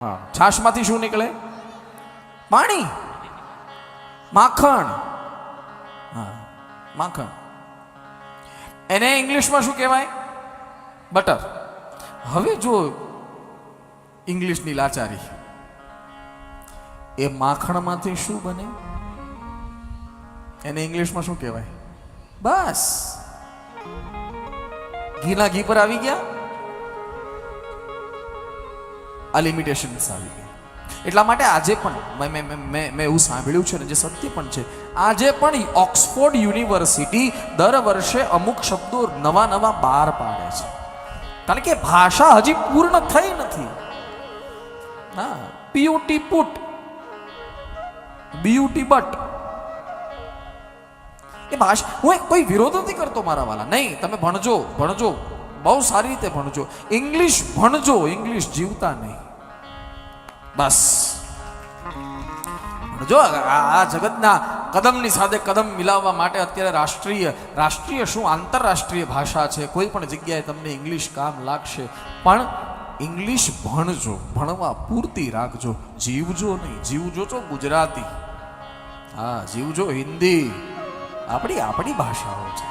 હા, છાશમાંથી શું નીકળે? પાણી, માખણ. હા, માખણ. એને ઇંગ્લિશમાં શું કહેવાય? બટર. હવે જો ઇંગ્લિશની લાચારી, એ માખણમાંથી શું બને? એને ઇંગ્લિશમાં શું કહેવાય? બસ ઘીના ઘી પર આવી ગયા, આ લિમિટેશન્સ આવી ગઈ. એટલા માટે આજે પણ મેં એવું સાંભળ્યું છે ને, જે સત્ય પણ છે, આજે પણ ઓક્સફોર્ડ યુનિવર્સિટી દર વર્ષે અમુક શબ્દો નવા નવા બહાર પાડે છે, કારણ કે ભાષા હજી પૂર્ણ થઈ નથી. હા, પીયુટી પુટ, બીયુટી બટ, એ ભાષા, હું કોઈ વિરોધ નથી કરતો મારા વાલા, નહીં, તમે ભણજો ભણજો, બહુ સારી રીતે ભણજો, ઇંગ્લિશ ભણજો, ઇંગ્લિશ જીવતા નહીં, બસ ભણજો. આ જગતના કદમની સાથે કદમ મિલાવવા માટે અત્યારે રાષ્ટ્રીય શું આંતરરાષ્ટ્રીય ભાષા છે, કોઈ પણ જગ્યાએ તમને ઇંગ્લિશ કામ લાગશે, પણ ઇંગ્લિશ ભણજો, ભણવા પૂરતી રાખજો, જીવજો નહીં. જીવજો છો ગુજરાતી, હા, જીવજો હિન્દી, આપણી ભાષાઓ છે.